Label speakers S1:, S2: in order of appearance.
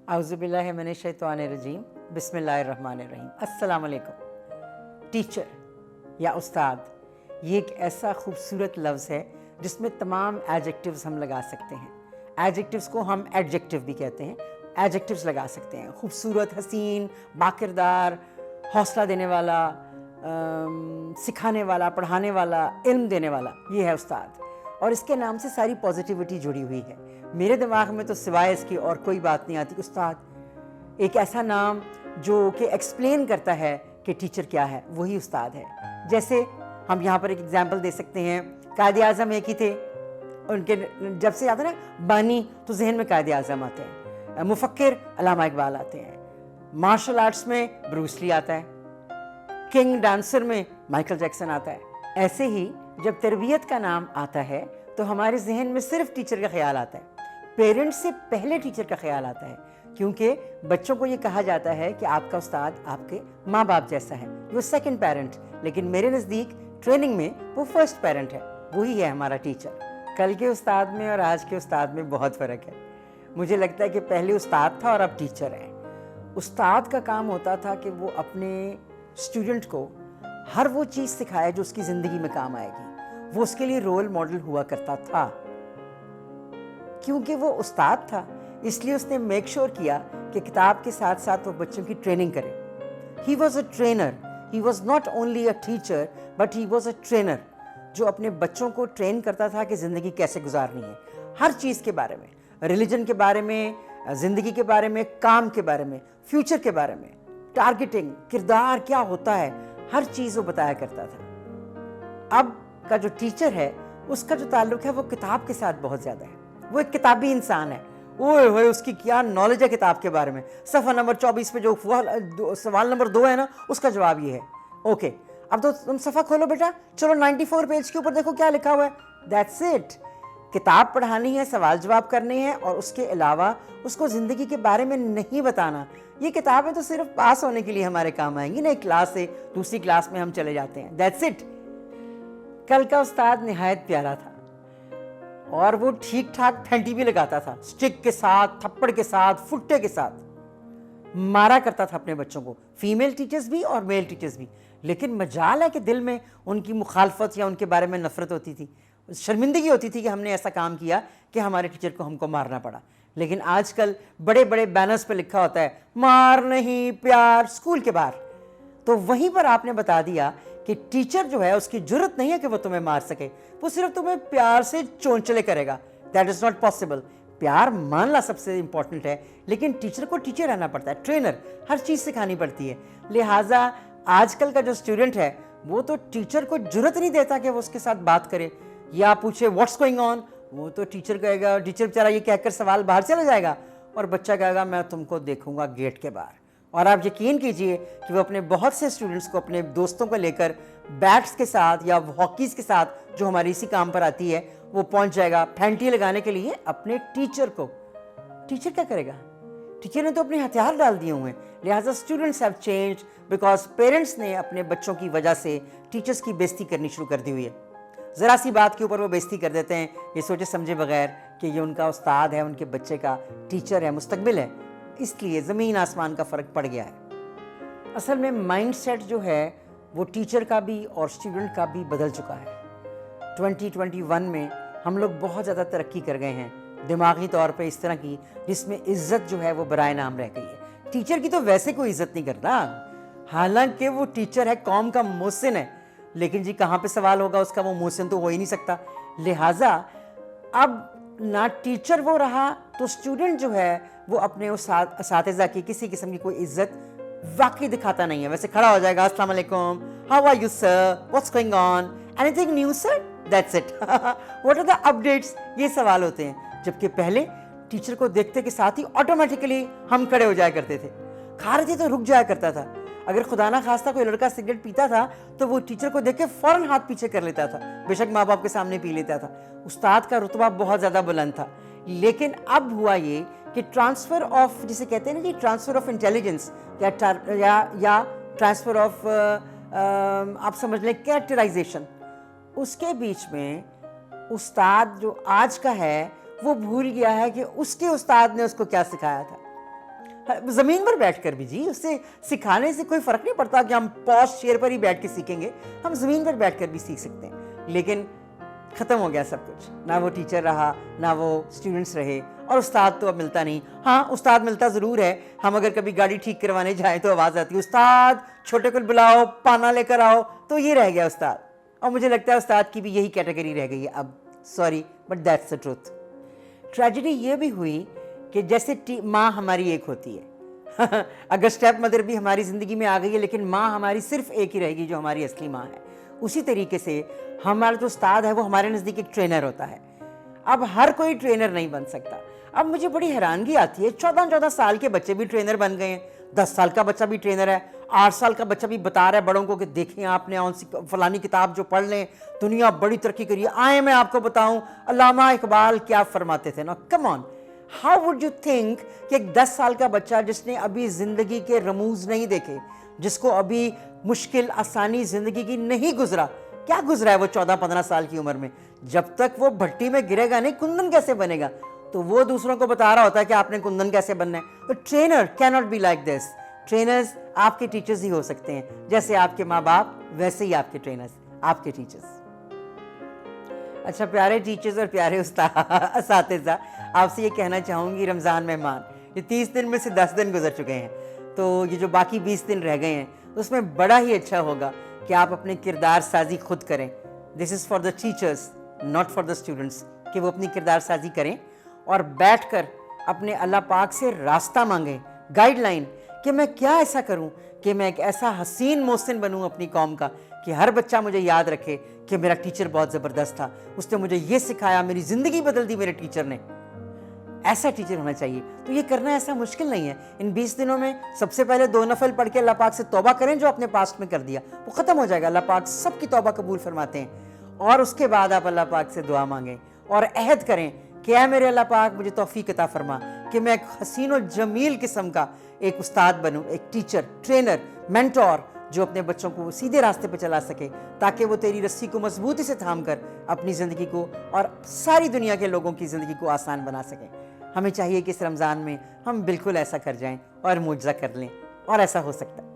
S1: اعوذ باللہ من الشیطان الرجیم بسم اللہ الرحمن الرحیم۔ السلام علیکم۔ ٹیچر یا استاد یہ ایک ایسا خوبصورت لفظ ہے جس میں تمام ایڈجیکٹیوز ہم لگا سکتے ہیں۔ ایڈجیکٹیوز کو ہم ایڈجیکٹیو بھی کہتے ہیں، ایڈجیکٹیوز لگا سکتے ہیں۔ خوبصورت، حسین، باکردار، حوصلہ دینے والا، سکھانے والا، پڑھانے والا، علم دینے والا، یہ ہے استاد، اور اس کے نام سے ساری پازیٹیوٹی جڑی ہوئی ہے۔ میرے دماغ میں تو سوائے اس کی اور کوئی بات نہیں آتی۔ استاد ایک ایسا نام جو کہ ایکسپلین کرتا ہے کہ ٹیچر کیا ہے، وہی استاد ہے۔ جیسے ہم یہاں پر ایک ایگزامپل دے سکتے ہیں، قائد اعظم ایک ہی تھے، ان کے جب سے آتا ہے نا بانی تو ذہن میں قائد اعظم آتے ہیں، مفکر علامہ اقبال آتے ہیں، مارشل آرٹس میں بروس لی آتا ہے، کنگ ڈانسر میں مائیکل جیکسن آتا ہے۔ ایسے ہی جب تربیت کا نام آتا ہے تو ہمارے ذہن میں صرف ٹیچر کا خیال آتا ہے، پیرنٹس سے پہلے ٹیچر کا خیال آتا ہے، کیونکہ بچوں کو یہ کہا جاتا ہے کہ آپ کا استاد آپ کے ماں باپ جیسا ہے، وہ سیکنڈ پیرنٹ، لیکن میرے نزدیک ٹریننگ میں وہ فرسٹ پیرنٹ ہے، وہی ہے ہمارا ٹیچر۔ کل کے استاد میں اور آج کے استاد میں بہت فرق ہے۔ مجھے لگتا ہے کہ پہلے استاد تھا اور اب ٹیچر ہے۔ استاد کا کام ہوتا تھا کہ وہ اپنے اسٹوڈنٹ کو ہر وہ چیز سکھائے جو اس کی زندگی میں کام آئے گی، وہ اس کے لیے رول ماڈل ہوا کرتا تھا۔ کیونکہ وہ استاد تھا اس لیے اس نے میک شور کیا کہ کتاب کے ساتھ ساتھ وہ بچوں کی ٹریننگ کرے۔ He was a trainer, he was not only a teacher but he was a trainer, جو اپنے بچوں کو ٹرین کرتا تھا کہ زندگی کیسے گزارنی ہے، ہر چیز کے بارے میں، ریلیجن کے بارے میں، زندگی کے بارے میں، کام کے بارے میں، فیوچر کے بارے میں، ٹارگیٹنگ، کردار کیا ہوتا ہے، ہر چیز وہ بتایا کرتا تھا۔ اب کا جو ٹیچر ہے اس کا جو تعلق ہے وہ کتاب کے ساتھ بہت زیادہ ہے، وہ ایک کتابی انسان ہے۔ اوئے ہوئے اس کی کیا نالج ہے کتاب کے بارے میں، صفحہ نمبر 24 پہ جو سوال نمبر 2 ہے نا، اس کا جواب یہ ہے۔ اوکے، اب تو تم صفحہ کھولو بیٹا، چلو 94 پیج کے اوپر دیکھو کیا لکھا ہوا ہے۔ That's it. کتاب پڑھانی ہے، سوال جواب کرنے ہیں، اور اس کے علاوہ اس کو زندگی کے بارے میں نہیں بتانا۔ یہ کتابیں تو صرف پاس ہونے کے لیے ہمارے کام آئیں گی نا، ایک کلاس سے دوسری کلاس میں ہم چلے جاتے ہیں۔ That's it. کل کا استاد نہایت پیارا تھا، اور وہ ٹھیک ٹھاک پھینٹی بھی لگاتا تھا، سٹک کے ساتھ، تھپڑ کے ساتھ، فٹے کے ساتھ مارا کرتا تھا اپنے بچوں کو، فیمیل ٹیچرز بھی اور میل ٹیچرز بھی۔ لیکن مجال ہے کہ دل میں ان کی مخالفت یا ان کے بارے میں نفرت ہوتی تھی، شرمندگی ہوتی تھی کہ ہم نے ایسا کام کیا کہ ہمارے ٹیچر کو ہم کو مارنا پڑا۔ لیکن آج کل بڑے بڑے بینرز پہ لکھا ہوتا ہے مار نہیں پیار، اسکول کے باہر۔ تو وہیں پر آپ نے بتا دیا کہ ٹیچر جو ہے اس کی جرت نہیں ہے کہ وہ تمہیں مار سکے، وہ صرف تمہیں پیار سے چونچلے کرے گا۔ That is not possible. پیار ماننا سب سے امپورٹنٹ ہے، لیکن ٹیچر کو ٹیچر رہنا پڑتا ہے، ٹرینر، ہر چیز سکھانی پڑتی ہے۔ لہٰذا آج کل کا جو اسٹوڈنٹ ہے وہ تو ٹیچر کو جرت نہیں دیتا کہ وہ اس کے ساتھ بات کرے یا پوچھے واٹس گوئنگ آن۔ وہ تو ٹیچر کہے گا، ٹیچر بیچارہ یہ کہہ کر سوال باہر چلا جائے گا، اور بچہ کہے گا میں تم کو دیکھوں گا گیٹ کے باہر۔ اور آپ یقین کیجئے کہ وہ اپنے بہت سے اسٹوڈنٹس کو، اپنے دوستوں کو لے کر بیٹس کے ساتھ یا ہاکیز کے ساتھ جو ہماری اسی کام پر آتی ہے، وہ پہنچ جائے گا پھینٹی لگانے کے لیے اپنے ٹیچر کو۔ ٹیچر کیا کرے گا؟ ٹیچر نے تو اپنے ہتھیار ڈال دیے ہوئے ہیں۔ لہٰذا students have changed because parents نے اپنے بچوں کی وجہ سے ٹیچرس کی بےزتی کرنی شروع کر دی ہوئی ہے۔ ذرا سی بات کے اوپر وہ بےزتی کر دیتے ہیں، یہ سوچے سمجھے بغیر کہ یہ ان کا استاد ہے، ان کے بچے کا ٹیچر ہے، مستقبل ہے۔ اس لیے زمین آسمان کا فرق پڑ گیا ہے۔ اصل میں مائنڈ سیٹ جو ہے وہ ٹیچر کا بھی اور اسٹوڈنٹ کا بھی بدل چکا ہے۔ 2021 میں ہم لوگ بہت زیادہ ترقی کر گئے ہیں دماغی طور پہ، اس طرح کی جس میں عزت جو ہے وہ برائے نام رہ گئی ہے۔ ٹیچر کی تو ویسے کوئی عزت نہیں کرتا، حالانکہ وہ ٹیچر ہے، قوم کا محسن ہے، لیکن جی کہاں پہ سوال ہوگا اس کا، وہ محسن تو ہو ہی نہیں سکتا۔ لہٰذا اب نہ ٹیچر وہ رہا تو اسٹوڈنٹ جو ہے وہ اپنے اساتذہ کی کسی قسم کی کوئی عزت واقعی دکھاتا نہیں ہے۔ ویسے کھڑا ہو جائے گا، السلام علیکم، how are you sir, what's going on, anything new sir, that's it, what are the updates, یہ سوال ہوتے ہیں۔ جبکہ پہلے ٹیچر کو دیکھتے کے ساتھ ہی آٹومیٹکلی ہم کھڑے ہو جایا کرتے تھے، کھا رہے تھے تو رک جایا کرتا تھا۔ اگر خدا نہ خواستہ کوئی لڑکا سگریٹ پیتا تھا تو وہ ٹیچر کو دیکھ کے فوراً ہاتھ پیچھے کر لیتا تھا، بے شک ماں باپ کے سامنے پی لیتا تھا۔ استاد کا رتبہ بہت زیادہ بلند تھا۔ لیکن اب ہوا یہ کہ ٹرانسفر آف، جسے کہتے ہیں نا جی ٹرانسفر آف انٹیلیجنس یا ٹرانسفر آف آپ سمجھ لیں کیریکٹرائزیشن، اس کے بیچ میں استاد جو آج کا ہے وہ بھول گیا ہے کہ اس کے استاد نے اس کو کیا سکھایا تھا۔ زمین پر بیٹھ کر بھی جی، اس سے سکھانے سے کوئی فرق نہیں پڑتا کہ ہم پوسٹ چیئر پر ہی بیٹھ کے سیکھیں گے، ہم زمین پر بیٹھ کر بھی سیکھ سکتے ہیں. لیکن ختم ہو گیا سب کچھ، نہ وہ ٹیچر رہا نہ وہ اسٹوڈنٹس رہے، اور استاد تو اب ملتا نہیں. ہاں استاد ملتا ضرور ہے، ہم اگر کبھی گاڑی ٹھیک کروانے جائیں تو آواز آتی ہے استاد چھوٹے کو بلاؤ پانا لے کر آؤ، تو یہ رہ گیا استاد. اور مجھے لگتا ہے استاد کی بھی یہی کیٹیگری رہ گئی ہے اب. Sorry but that's the truth. Tragedy یہ بھی ہوئی کہ جیسے ماں ہماری ایک ہوتی ہے اگر اسٹیپ مدر بھی ہماری زندگی میں آ گئی ہے لیکن ماں ہماری صرف ایک ہی رہے گی جو ہماری اصلی ماں ہے. اسی طریقے سے ہمارا جو استاد ہے وہ ہمارے نزدیک ایک ٹرینر ہوتا ہے. اب ہر کوئی ٹرینر نہیں بن سکتا. اب مجھے بڑی حیرانگی آتی ہے، 14 سال کے بچے بھی ٹرینر بن گئے ہیں، 10 سال کا بچہ بھی ٹرینر ہے، 8 سال کا بچہ بھی بتا رہا ہے بڑوں کو کہ دیکھیں آپ نے فلانی کتاب جو پڑھ لیں دنیا بڑی ترقی کری ہے. آئیں میں آپ کو بتاؤں علامہ اقبال کیا فرماتے تھے نا. کم آن، ہاؤ وڈ یو تھنک کہ ایک 10 سال کا بچہ جس نے ابھی زندگی کے رموز نہیں دیکھے، جس کو ابھی مشکل آسانی زندگی کی نہیں گزرا، کیا گزرا ہے وہ 14-15 سال کی عمر میں، جب تک وہ بھٹی میں گرے گا نہیں کندن کیسے بنے گا، تو وہ دوسروں کو بتا رہا ہوتا ہے کہ آپ نے کندن کیسے بننا ہے. تو ٹرینر کی not be like this. Trainers آپ کے ٹیچرز ہی ہو سکتے ہیں، جیسے آپ کے ماں باپ ویسے ہی آپ کے ٹرینرز آپ کے ٹیچرز. اچھا پیارے ٹیچرز اور پیارے اساتذہ، آپ سے یہ کہنا چاہوں گی رمضان مہمان، یہ 30 دن میں سے 10 دن گزر چکے ہیں، تو یہ جو باقی 20 دن رہ گئے ہیں اس میں بڑا ہی اچھا ہوگا کہ آپ اپنے کردار سازی خود کریں. This is for the teachers not for the students, کہ وہ اپنی کردار سازی کریں اور بیٹھ کر اپنے اللہ پاک سے راستہ مانگیں، گائیڈ لائن، کہ میں کیا ایسا کروں کہ میں ایک ایسا حسین محسن بنوں اپنی قوم کا کہ ہر بچہ مجھے یاد رکھے کہ میرا ٹیچر بہت زبردست تھا، اس نے مجھے یہ سکھایا، میری زندگی بدل دی میرے ٹیچر نے. ایسا ٹیچر ہونا چاہیے. تو یہ کرنا ایسا مشکل نہیں ہے. ان 20 دنوں میں سب سے پہلے 2 نفل پڑھ کے اللہ پاک سے توبہ کریں جو اپنے پاسٹ میں کر دیا، وہ ختم ہو جائے گا. اللہ پاک سب کی توبہ قبول فرماتے ہیں. اور اس کے بعد آپ اللہ پاک سے دعا مانگیں اور عہد کریں کہ اے میرے اللہ پاک مجھے توفیق عطا فرما کہ میں ایک حسین و جمیل قسم کا ایک استاد بنوں، ایک ٹیچر، ٹرینر، مینٹور، جو اپنے بچوں کو سیدھے راستے پہ چلا سکے تاکہ وہ تیری رسی کو مضبوطی سے تھام کر اپنی زندگی کو اور ساری دنیا کے لوگوں کی زندگی کو آسان بنا سکیں. ہمیں چاہیے کہ اس رمضان میں ہم بالکل ایسا کر جائیں اور معجزہ کر لیں، اور ایسا ہو سکتا ہے.